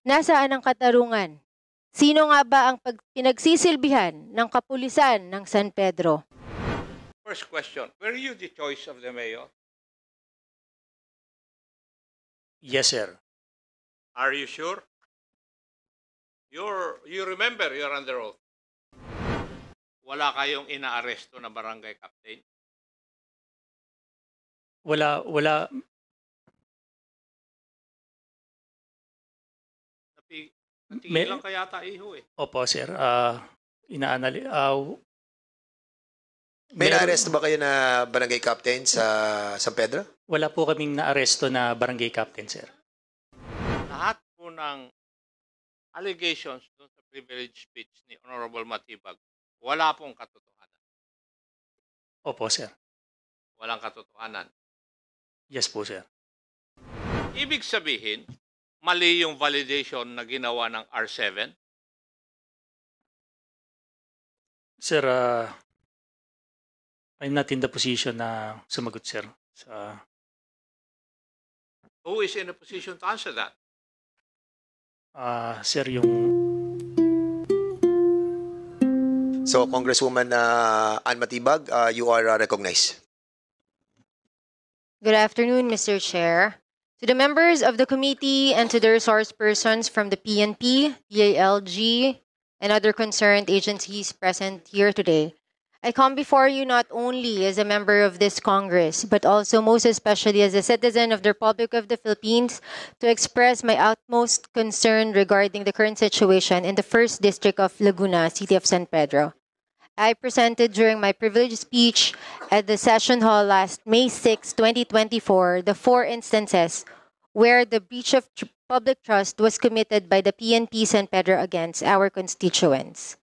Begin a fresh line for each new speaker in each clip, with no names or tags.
Nasaan ang katarungan? Sino nga ba ang pinagsisilbihan ng kapulisan ng San Pedro?
First question, were you the choice of the mayor?
Yes, sir.
Are you sure? You remember you're under oath. Wala kayong inaaresto na barangay captain?
Wala.
Natigil lang kaya iho eh.
Opo, sir.
May na-arresto ba kayo na barangay captain sa San Pedro?
Wala po kaming naaresto na barangay captain, sir.
Lahat po ng allegations doon sa privilege speech ni Honorable Matibag, wala pong katotohanan.
Opo, sir.
Walang katotohanan.
Yes po, sir.
Ibig sabihin, mali yung validation na ginawa ng R7?
Sir, I'm not in the position na sumagot, sir.
Who is in a position to answer that?
Sir, yung...
So, Congresswoman Ann Matibag, you are recognized.
Good afternoon, Mr. Chair. To the members of the committee and to the resource persons from the PNP, DILG, and other concerned agencies present here today, I come before you not only as a member of this Congress, but also most especially as a citizen of the Republic of the Philippines to express my utmost concern regarding the current situation in the 1st District of Laguna, City of San Pedro. I presented during my privileged speech at the Session Hall last May 6, 2024, the 4 instances where the breach of public trust was committed by the PNP San Pedro against our constituents.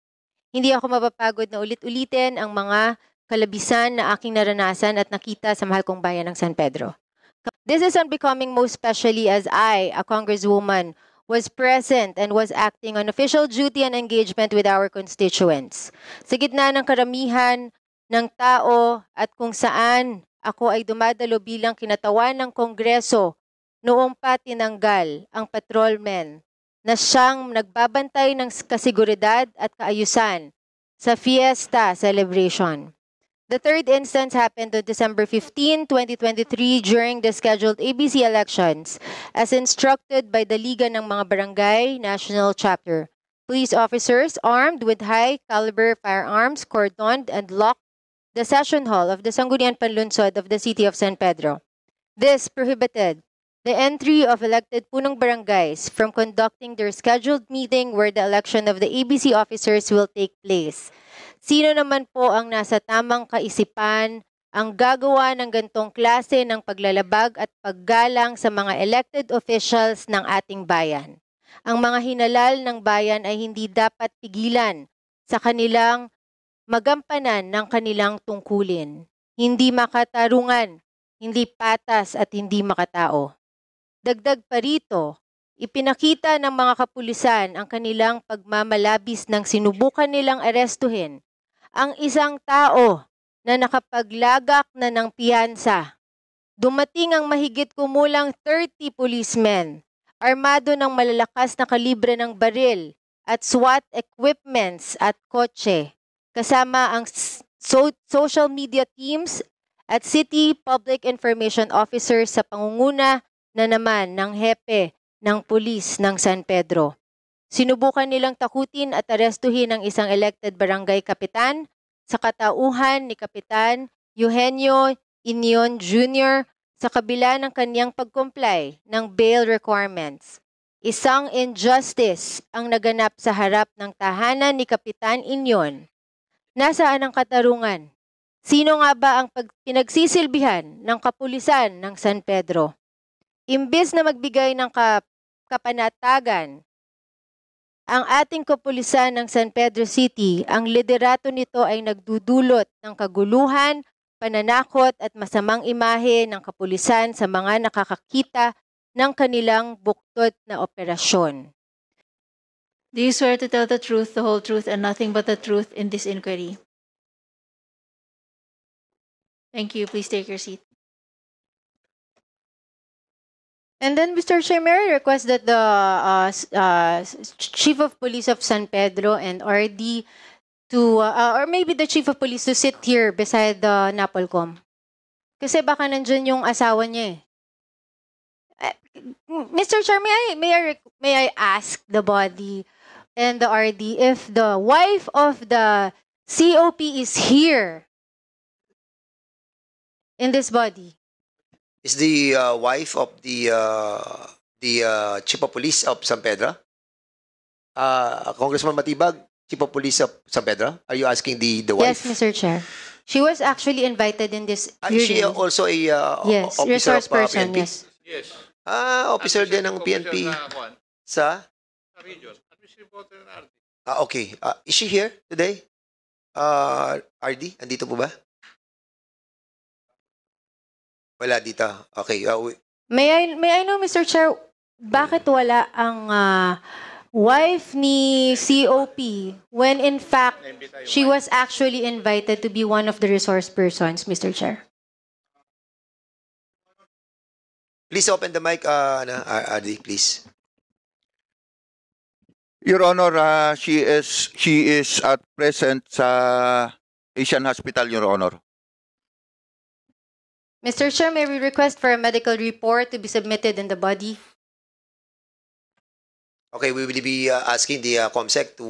Hindi ako mapapagod na ulit-ulitin ang mga kalabisan na aking naranasan at nakita sa mahal kong bayan ng San Pedro. This is unbecoming most especially as I, a congresswoman, was present and was acting on official duty and engagement with our constituents. Sa gitna ng karamihan ng tao at kung saan ako ay dumadalo bilang kinatawan ng Kongreso noong pa tinanggal ang patrolmen na siyang nagbabantay ng kasiguridad at kaayusan sa fiesta celebration. The third instance happened on December 15, 2023 during the scheduled ABC elections as instructed by the Liga ng mga Barangay National Chapter. Police officers armed with high-caliber firearms cordoned and locked the session hall of the Sangguniang Panlunsod of the City of San Pedro. This prohibited the entry of elected punong barangays from conducting their scheduled meeting where the election of the ABC officers will take place. Sino naman po ang nasa tamang kaisipan ang gagawa ng gantong klase ng paglalabag at paggalang sa mga elected officials ng ating bayan? Ang mga hinalal ng bayan ay hindi dapat pigilan sa kanilang magampanan ng kanilang tungkulin. Hindi makatarungan, hindi patas at hindi makatao. Dagdag pa rito, ipinakita ng mga kapulisan ang kanilang pagmamalabis nang sinubukan nilang arestuhin ang isang tao na nakapaglagak na ng piyansa. Dumating ang mahigit kumulang 30 policemen, armado ng malalakas na kalibre ng baril at SWAT equipments at kotse, kasama ang social media teams at City Public Information Officers sa pangunguna na naman ng hepe ng pulis ng San Pedro. Sinubukan nilang takutin at arestuhin ang isang elected barangay kapitan sa katauhan ni Kapitan Eugenio Inion Jr. sa kabila ng kanyang pag-comply ng bail requirements. Isang injustice ang naganap sa harap ng tahanan ni Kapitan Inion. Nasaan ang katarungan? Sino nga ba ang pinagsisilbihan ng kapulisan ng San Pedro? Imbes na magbigay ng kapanatagan, ang ating kapulisan ng San Pedro City, ang liderato nito ay nagdudulot ng kaguluhan, pananakot at masamang imahe ng kapulisan sa mga nakakakita ng kanilang buktot na operasyon.
Do you swear to tell the truth, the whole truth, and nothing but the truth in this inquiry? Thank you. Please take your seat.
And then, Mr. Chair, may I request that the Chief of Police of San Pedro and RD to, or maybe the Chief of Police to sit here beside the NAPOLCOM. Kasi baka nandyan yung asawa niya eh. Mr. Chair, may I ask the body and the RD if the wife of the COP is here in this body?
Is the wife of the Chief of Police of San Pedro? Congressman Matibag, Chief of Police of San Pedro? Are you asking the
Yes,
wife?
Mr. Chair. She was actually invited in this
Is she
hearing.
also a
Yes,
officer
resource
of
person,
PNP?
yes.
Yes.
Officer din ng
Administrative
PNP.
officer sa, kuwan,
Sa?
sa region. Administrative officer ng RD.
Okay. Is she here today? RD, andito po ba? Wala dito. Okay.
May I know, Mr. Chair, bakit wala ang wife ni COP when in fact
Naimbita yung
she
wife.
was actually invited to be one of the resource persons, Mr. Chair?
Please open the mic, RD, please.
Your Honor, she is at present sa Asian Hospital, Your Honor.
Mr. Chair, may we request for a medical report to be submitted in the body?
Okay, we will be asking the COMSEC to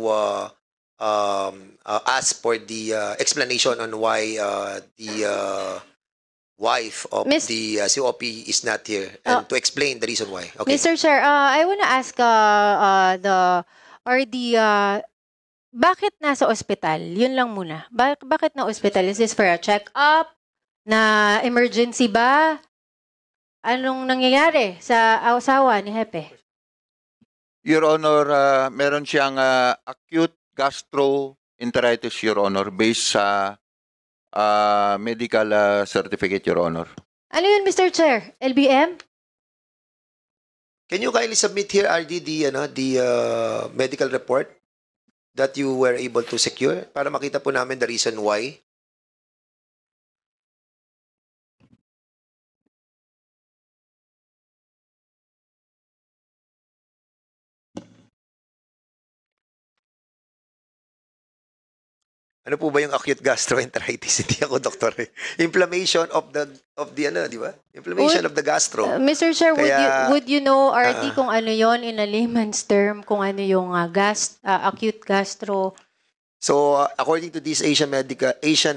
ask for the explanation on why the wife of
Miss-
the COP is not here and to explain the reason why. Okay.
Mr. Chair, I want to ask the RD, bakit nasa ospital? Yun lang muna. Bakit na ospital? Is this for a check-up? Na emergency ba? Anong nangyayari sa asawa ni Hepe?
Your Honor, meron siyang acute gastroenteritis, Your Honor, based sa medical certificate, Your Honor.
Ano yun, Mr. Chair? LBM?
Can you kindly submit here, RD, the medical report that you were able to secure para makita po namin the reason why? Ano po ba yung acute gastroenteritis? Hindi ako doktor eh. Inflammation of the di ba? Inflammation of the gastro.
Mr. Chair,
Kaya-
would you know, RD, kung ano yon in a layman's term, kung ano yung acute gastro?
So, according to this Asian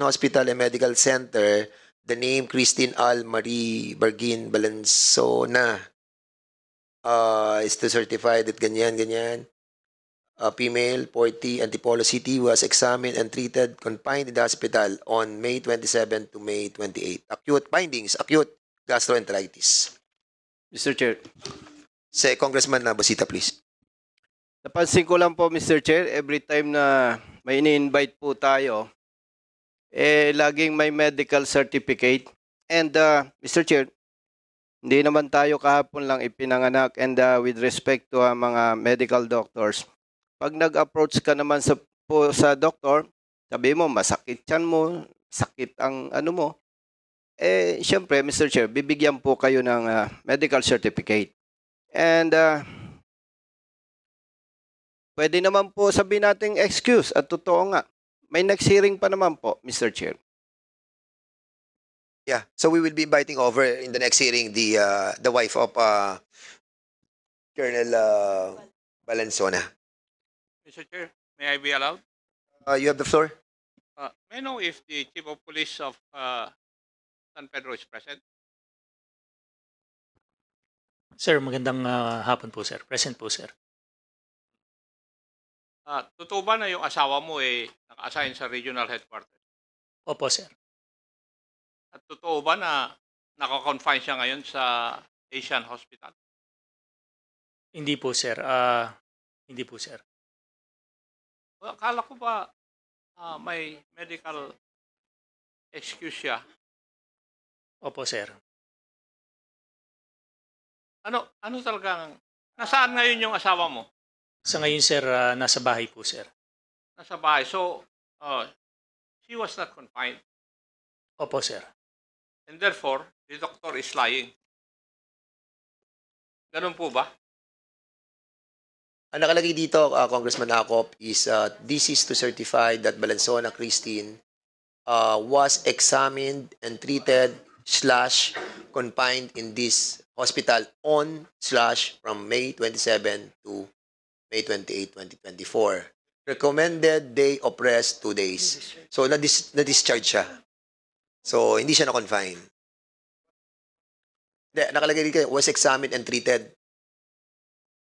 Hospital and Medical Center, the name Christine Al Marie Bergin Balansona is to certify that ganyan. Female, 40, Antipolo City, was examined and treated, confined in the hospital on May 27 to May 28. Acute gastroenteritis.
Mr. Chair,
Say, Congressman Basita, please.
napansin ko lang po, Mr. Chair, every time na may ini-invite po tayo, laging may medical certificate. And, Mr. Chair, hindi naman tayo kahapon lang ipinanganak and with respect to mga medical doctors, pag nag-approach ka naman sa doktor, sabi mo, masakit yan mo, sakit ang ano mo, syempre, Mr. Chair, bibigyan po kayo ng medical certificate. And pwede naman po sabihin nating excuse at totoo nga. May next hearing pa naman po, Mr. Chair.
Yeah, so we will be inviting over in the next hearing the wife of Colonel Balansona.
Mr. Chair, may I be allowed?
You have the floor.
May I know if the Chief of Police of San Pedro is present?
Sir, magandang hapon po, sir. Present po, sir.
Totoo ba na yung asawa mo naka-assign sa regional headquarters?
Opo, sir.
At totoo ba na naka-confine siya ngayon sa Asian Hospital?
Hindi po, sir. Hindi po, sir.
Well, akala ko ba may medical excuse siya?
Opo, sir.
Ano talagang, nasaan ngayon yung asawa mo?
Sa ngayon, sir, nasa bahay po, sir.
Nasa bahay. So, she was not confined.
Opo, sir.
And therefore, the doctor is lying. Ganun po ba?
Ang nakalagay dito, Congressman Acop, is this is to certify that Balansona Christine was examined and treated / confined in this hospital on / from May 27 to May 28, 2024. Recommended day of rest 2 days. So, na-discharge siya. So, hindi siya na-confine. Hindi, nakalagay dito, was examined and treated.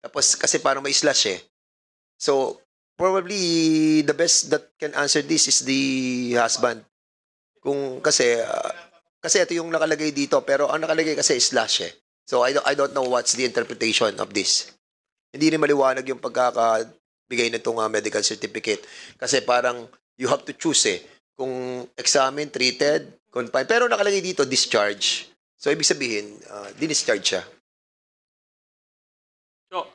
Tapos, kasi parang may slash eh. So, probably, the best that can answer this is the husband. Kasi ito yung nakalagay dito, pero ang nakalagay kasi is slash eh. So, I don't know what's the interpretation of this. Hindi rin maliwanag yung pagkakabigay nitong medical certificate. Kasi parang you have to choose eh. Kung examined, treated, confined. Pero nakalagay dito, discharge. So, ibig sabihin, dinischarge siya.
So,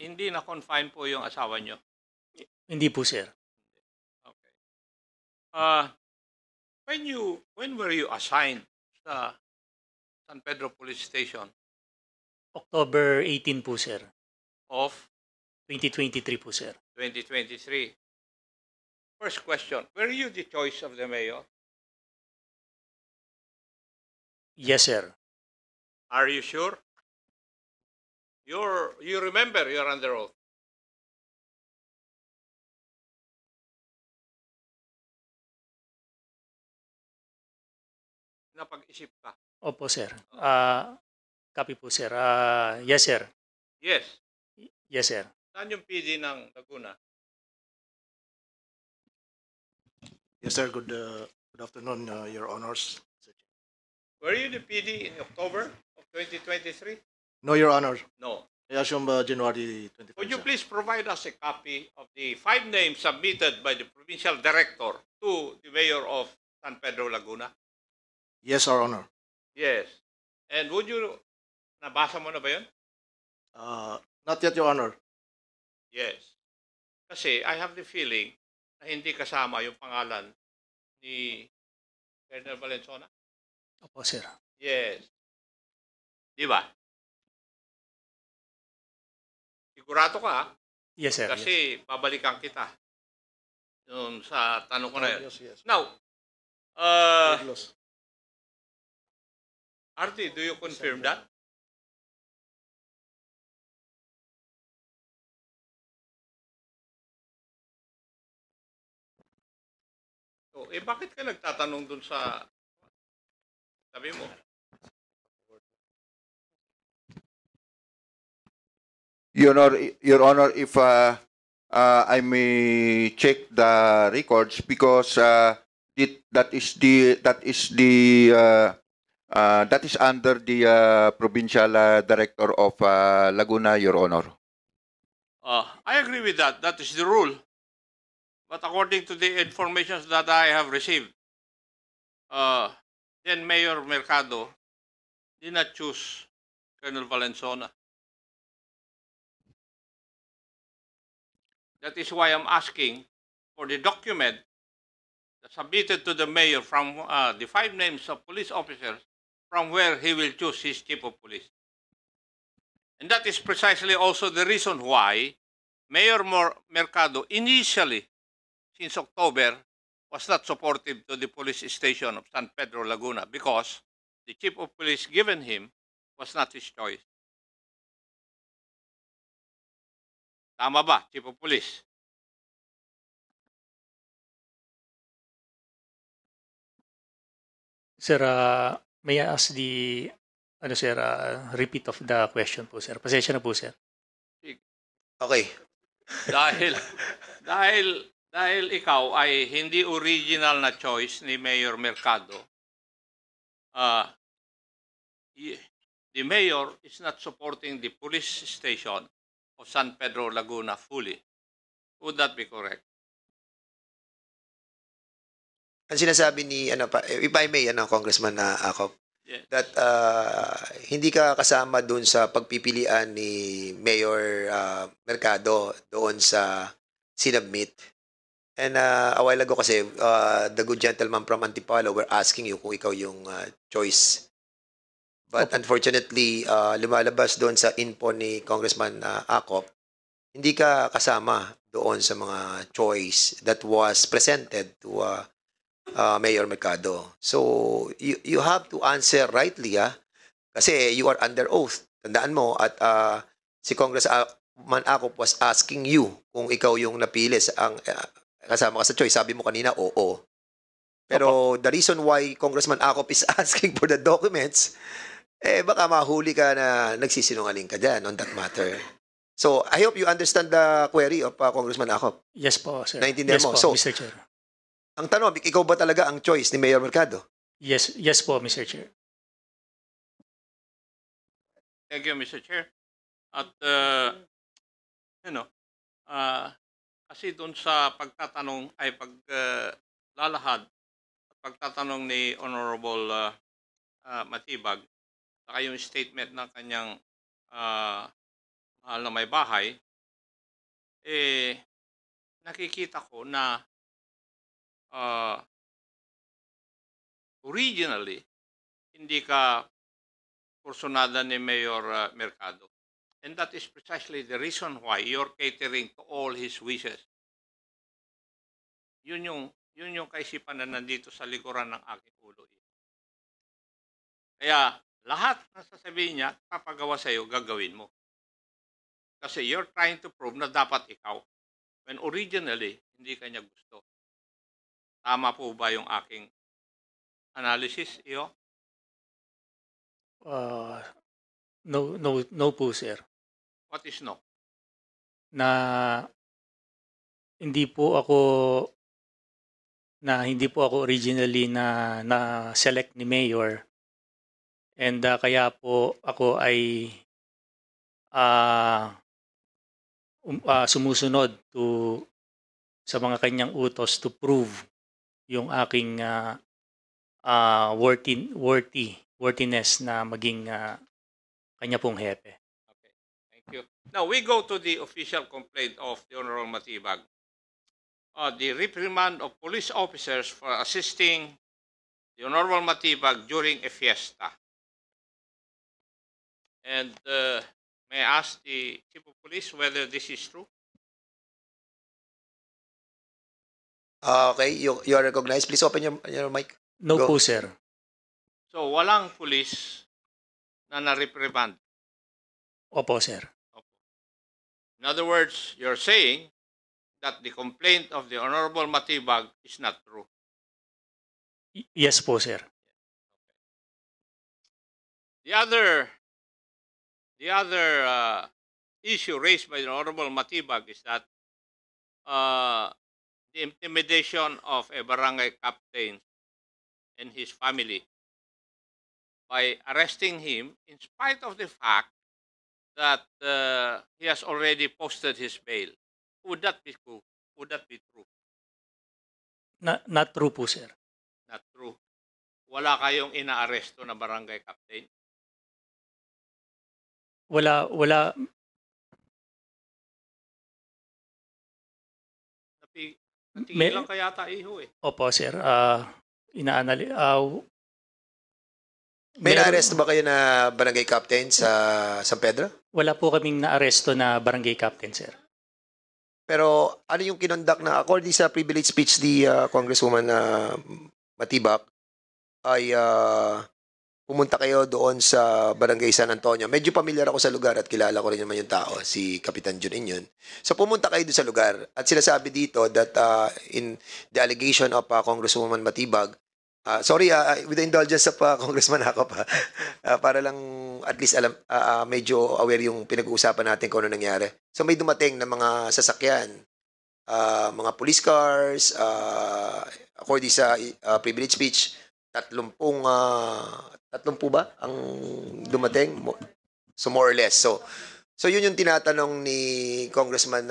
hindi na-confine po yung asawa nyo.
Hindi po, sir.
Okay. When were you assigned sa San Pedro Police Station
October 18 po, sir.
of
2023 po, sir.
2023? First question, were you the choice of the mayor?
Yes, sir.
Are you sure? You remember you're under oath. Napag-isip ka.
Opo, sir. Copy po, sir. Yes, sir.
Yes.
Yes, sir.
Saan yung PD ng Laguna?
Yes, sir. Good afternoon, Your Honors.
Were you the PD in October of 2023?
No, Your Honor.
No.
I assume January 25.
Would you
sir.
please provide us a copy of the 5 names submitted by the provincial director to the mayor of San Pedro Laguna?
Yes, Your Honor.
Yes. And would you, nabasa mo na ba yun?
Not yet, Your Honor.
Yes. Kasi I have the feeling na hindi kasama yung pangalan ni Colonel Valenzuela.
Opo, sir.
Yes. Di ba? Sigurado ka, ha?
Yes, sir.
Kasi babalikan kita dun sa tanong ko na yun.
Yes, yes.
Now,
Very close.
Artie, do you confirm that? So, bakit ka nagtatanong dun sa sabi mo?
Your Honor, if I may check the records because that is under the provincial director of Laguna, Your Honor.
I agree with that. That is the rule. But according to the information that I have received, then Mayor Mercado did not choose Colonel Valenzuela. That is why I'm asking for the document submitted to the mayor from the 5 names of police officers from where he will choose his chief of police. And that is precisely also the reason why Mayor Mercado initially, since October, was not supportive to the police station of San Pedro Laguna because the chief of police given him was not his choice. Tama ba, chief of police?
Sir, may I ask the repeat of the question po, sir? Pasensya na po, sir.
Okay.
Dahil ikaw ay hindi original na choice ni Mayor Mercado, the mayor is not supporting the police station of San Pedro Laguna fully. Would that be correct?
Ang sinasabi ni, if I may, Congressman Acop,
Yes.
that hindi ka kasama doon sa pagpipilian ni Mayor Mercado doon sa sinubmit. And a while ago kasi, the good gentleman from Antipolo were asking you kung ikaw yung choice But unfortunately, lumalabas doon sa info ni Congressman Acop, hindi ka kasama doon sa mga choice that was presented to Mayor Mercado. So, you have to answer rightly, kasi you are under oath. Tandaan mo, at si Congressman Acop was asking you kung ikaw yung napili ang kasama ka sa choice. Sabi mo kanina, oo. Pero the reason why Congressman Acop is asking for the documents, baka mahuli ka na nagsisinungaling ka dyan on that matter. So, I hope you understand the query of Congressman Acop.
Yes po, sir.
Naintindihan
Yes
mo?
po,
So,
Mr. Chair.
ang tanong, ikaw ba talaga ang choice ni Mayor Mercado?
Yes po, Mr. Chair.
Thank you, Mr. Chair. At, kasi doon sa pagtatanong ay paglalahad at pagtatanong ni Honorable Matibag, saka yung statement ng kanyang mahal na may bahay, nakikita ko na originally, hindi ka personada ni Mayor Mercado. And that is precisely the reason why you're catering to all his wishes. Yun yung kaisipan na nandito sa likuran ng aking ulo. Kaya lahat ng sasabihin niya, papagawa sa iyo, gagawin mo. Kasi you're trying to prove na dapat ikaw. When originally, hindi kanya gusto. Tama po ba yung aking analysis, iyo?
No po, sir.
What is no?
Na hindi po ako originally na select ni Mayor, and kaya po ako ay sumusunod sa mga kanyang utos to prove yung aking worthiness na maging kanya pong hepe.
Okay, thank you. Now, we go to the official complaint of the Honorable Matibag. The reprimand of police officers for assisting the Honorable Matibag during a fiesta. And may I ask the Chief of Police whether this is true?
Okay, you are recognized. Please open your mic.
No
Go.
po, sir.
So, walang police na na-reprimand.
Opo, sir.
In other words, you're saying that the complaint of the Honorable Matibag is not true.
Yes po, sir.
The other issue raised by the Honorable Matibag is that the intimidation of a barangay captain and his family by arresting him in spite of the fact that he has already posted his bail. Would that be true? Would that be true?
Not true po, sir.
Not true. Wala kayong inaaresto na barangay captain?
Wala.
Natigil lang kaya iho eh.
Opo, sir.
May na-arresto ba kayo na barangay captain sa San Pedro?
Wala po kaming naaresto na barangay captain, sir.
Pero ano yung kinondak na, according sa privilege speech ni Congresswoman Matibag, ay pumunta kayo doon sa Barangay San Antonio. Medyo familiar ako sa lugar at kilala ko rin naman yung tao, si Kapitan Jun Inyon. So pumunta kayo doon sa lugar at sinasabi dito that in the allegation of Congresswoman Matibag, sorry, with the indulgence of Congressman Acop, para lang at least alam, medyo aware yung pinag-uusapan natin kung ano nangyari. So may dumating na mga sasakyan, mga police cars, according sa privilege speech, 30 ba ang dumating? So more or less. So yun yung tinatanong ni Congressman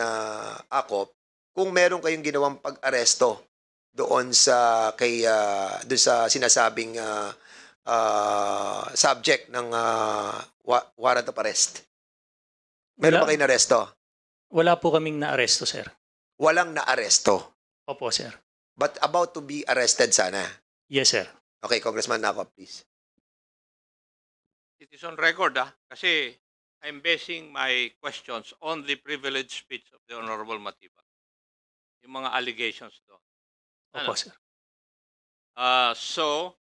Acop, kung meron kayong ginawang pag-aresto doon sa doon sa sinasabing subject ng warrant of arrest. Meron ba kayong na-aresto?
Wala po kaming naaresto, sir.
Walang na-aresto.
Opo, sir.
But about to be arrested sana.
Yes, sir.
Okay, Congressman Acop, please.
It is on record, kasi I'm basing my questions on the privileged speech of the Honorable Matibag. Yung mga allegations doon.
Opo, sir.
So,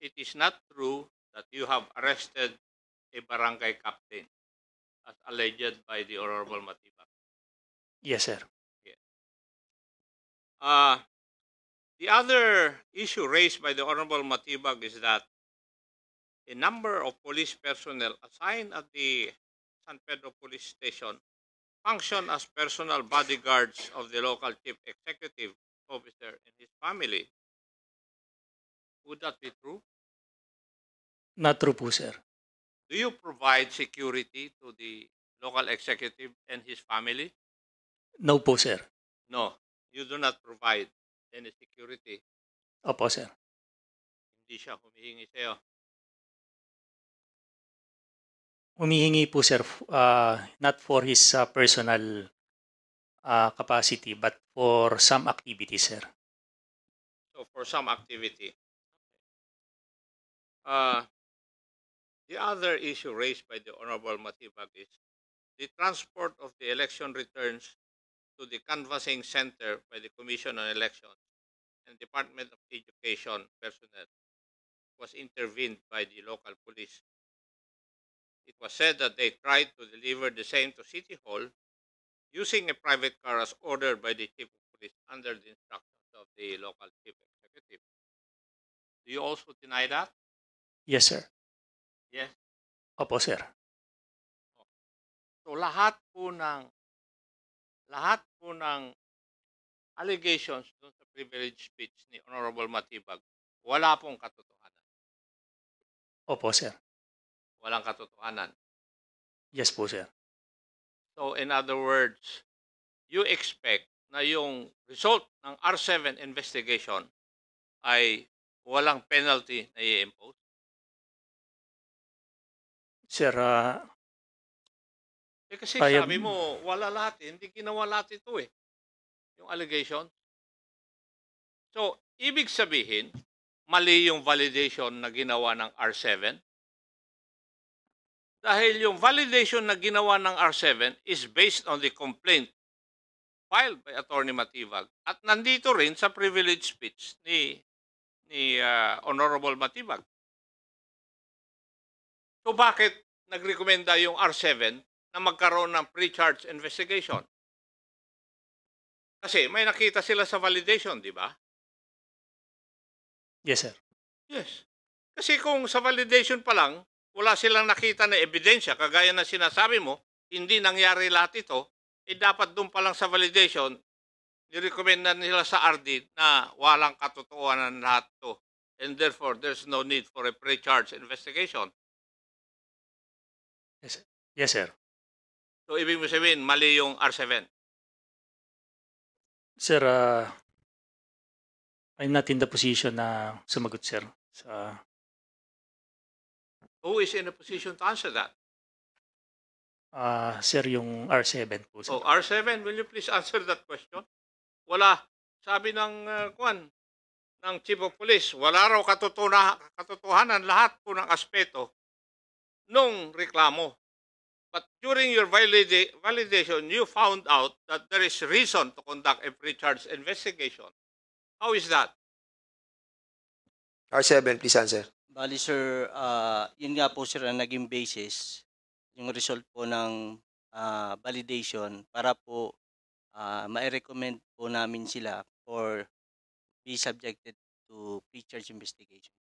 it is not true that you have arrested a barangay captain as alleged by the Honorable Matibag.
Yes, sir.
The other issue raised by the Honorable Matibag is that a number of police personnel assigned at the San Pedro Police Station function as personal bodyguards of the local chief executive officer and his family. Would that be true?
Not true po, sir.
Do you provide security to the local executive and his family?
No po, sir.
No, you do not provide any security.
Opo, sir.
Hindi siya humihingi sa'yo.
Humihingi po, sir, not for his personal capacity, but for some activities, sir.
So for some activity. The other issue raised by the Honorable Matibag is the transport of the election returns to the canvassing center by the Commission on Elections and Department of Education personnel was intervened by the local police. It was said that they tried to deliver the same to City Hall using a private car as ordered by the Chief of Police under the instructions of the local Chief Executive. Do you also deny that?
Yes, sir.
Yes.
Opo, sir.
So lahat po ng allegations doon sa privilege speech ni Honorable Matibag, wala pong katotohanan.
Opo, sir.
Walang katotohanan.
Yes po, sir.
So in other words, you expect na yung result ng R7 investigation ay walang penalty na i-impose?
Sir,
Kasi
I
sabi
am-
mo, wala lahat eh. Hindi ginawa lahat ito eh. Yung allegation. So, ibig sabihin, mali yung validation na ginawa ng R7. Dahil yung validation na ginawa ng R7 is based on the complaint filed by Attorney Matibag. At nandito rin sa privilege speech ni Honorable Matibag. So bakit nagrekomenda yung R7 na magkaroon ng pre-charge investigation? Kasi may nakita sila sa validation, di ba?
yes, sir.
Yes. Kasi kung sa validation pa lang, wala silang nakita na ebidensya, kagaya na sinasabi mo, hindi nangyari lahat ito, dapat doon pa lang sa validation, nirekomenda nila sa RD na walang katotohanan lahat to. And therefore, there's no need for a pre-charge investigation.
Yes, sir.
So, ibig mo sabihin, mali yung R7.
Sir, I'm not in the position na sumagot, sir.
Who is in a position to answer that?
Sir, yung R7 po, sir.
So, R7, will you please answer that question? Wala. Sabi ng ng Chief of Police, wala raw katotohanan lahat po ng aspeto nung reklamo. But during your validation, you found out that there is reason to conduct a pre-charge investigation. How is that?
R7, please answer.
Bali sir, yun nga po sir ang naging basis, yung result po ng validation para po ma-recommend po namin sila for be subjected to pre-charge investigation.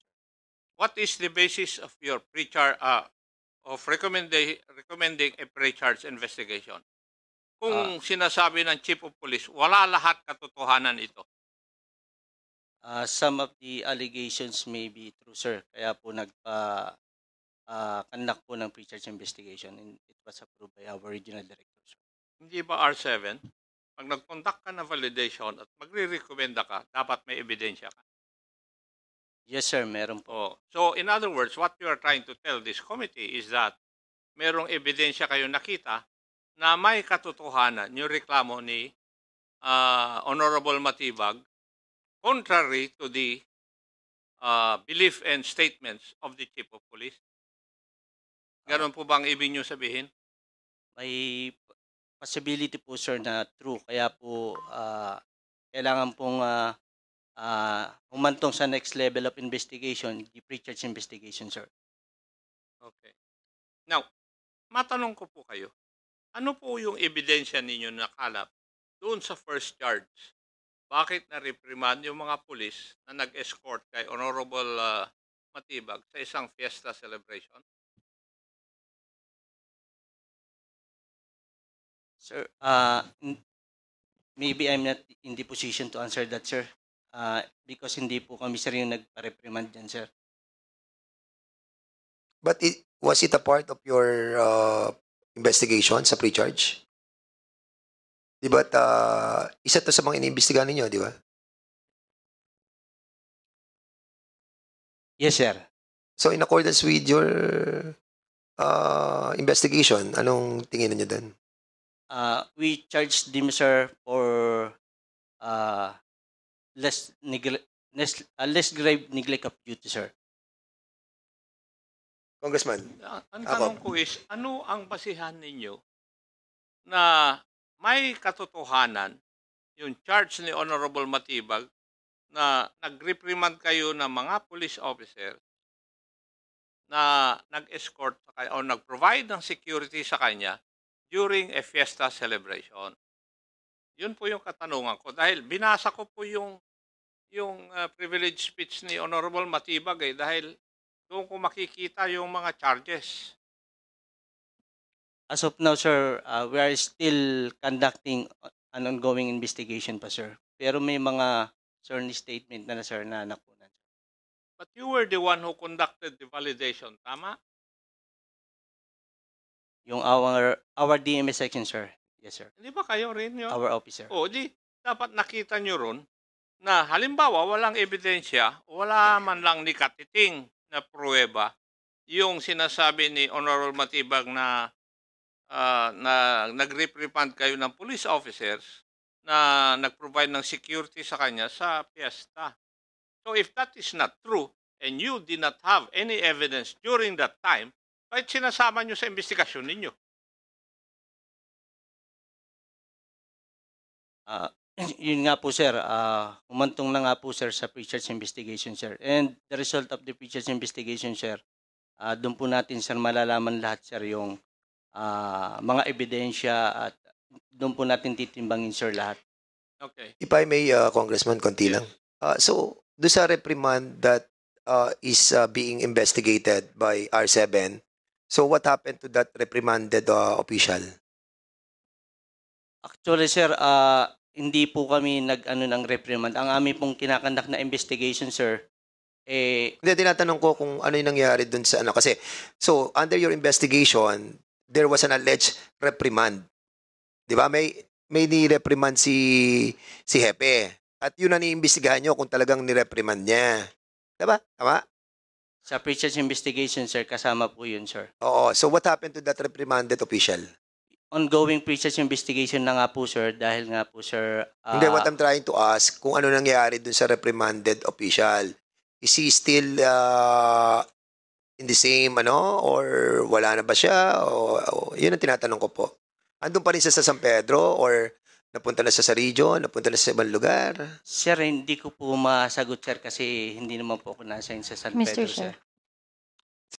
What is the basis of your pre-charge of recommending a pre-charge investigation? Kung sinasabi ng Chief of Police, wala lahat katotohanan ito.
Some of the allegations may be true, sir. Kaya po conduct po ng pre-charge investigation and it was approved by our regional director, sir.
Hindi ba R7? Pag nag-conduct ka ng validation at magre-recommenda ka, dapat may ebidensya ka.
Yes, sir. Meron po.
So, in other words, what you are trying to tell this committee is that merong ebidensya kayo nakita na may katotohanan yung reklamo ni Honorable Matibag contrary to the belief and statements of the Chief of Police. Ganon po bang ibig nyo sabihin?
May possibility po, sir, na true. Kaya po, kailangan pong humantong sa next level of investigation, the pre-charge investigation, sir.
Okay. Now, matanong ko po kayo, ano po yung ebidensya ninyo na nakalap doon sa first charge? Bakit na-reprimand yung mga pulis na nag-escort kay Honorable Matibag sa isang fiesta celebration?
Sir, maybe I'm not in the position to answer that, sir. Because hindi po kami, sir, yung nagpa-reprimand dyan, sir.
But was it a part of your investigation sa pre-charge? Di ba? Isa to sa mga iniimbestigahan ninyo, di ba?
Yes, sir.
So in accordance with your investigation, anong tingin niyo doon?
We charged them, sir, for less grave neglect of duty, sir.
Congressman.
Ang tanong ko is, ano ang basihan ninyo na may katotohanan yung charge ni Honorable Matibag na nag-reprimand kayo ng mga police officer na nag-escort sa kanya o nag-provide ng security sa kanya during a fiesta celebration? Yun po yung katanungan ko dahil binasa ko po yung privilege speech ni Honorable Matibag dahil doon ko makikita yung mga charges.
As of now, sir, we are still conducting an ongoing investigation pa, sir. Pero may mga certain statement na, sir, na nakunan.
But you were the one who conducted the validation, tama?
Yung our DMS section, sir. Yes, sir.
Hindi ba kayo rin yun?
Our officer.
O, di, dapat nakita nyo ron na halimbawa walang ebidensya, wala man lang ni katiting na pruweba yung sinasabi ni Honorable Matibag na nag-reprimand kayo ng police officers na nag-provide ng security sa kanya sa fiesta. So if that is not true and you did not have any evidence during that time, bakit sinasama nyo sa investigasyon ninyo?
Yun nga po, sir, humantong na nga po, sir, sa pre-charge investigation, sir. And the result of the pre-charge investigation, sir, doon po natin, sir, malalaman lahat, sir, yung mga ebidensya at doon po natin titimbangin, sir, lahat.
Okay.
If I may, Congressman, konti lang. So, doon sa reprimand that is being investigated by R7, so what happened to that reprimanded official?
Actually, sir, hindi po kami nag-ano ng reprimand. Ang amin pong kinakandak na investigation, sir,
Hindi, tinatanong ko kung ano yung nangyari dun sa ano. Kasi, so, under your investigation, there was an alleged reprimand. Di ba? May ni-reprimand si Hepe. At yun ang iimbestigahan nyo kung talagang ni-reprimand niya. Diba? Tama?
sa pre-charge investigation, sir, kasama po yun, sir.
Oo. So, what happened to that reprimanded official?
Ongoing pre-charge investigation na nga po, sir, dahil nga po, sir...
Hindi, what I'm trying to ask, kung ano nangyari dun sa reprimanded official. Is he still in the same, or wala na ba siya? O yun ang tinatanong ko po. Andun pa rin siya sa San Pedro or napunta na siya sa region, napunta na siya sa ibang lugar?
Sir, hindi ko po masagot, sir, kasi hindi naman po ako nasa sa San
Mr.
Pedro,
Chair.
sir.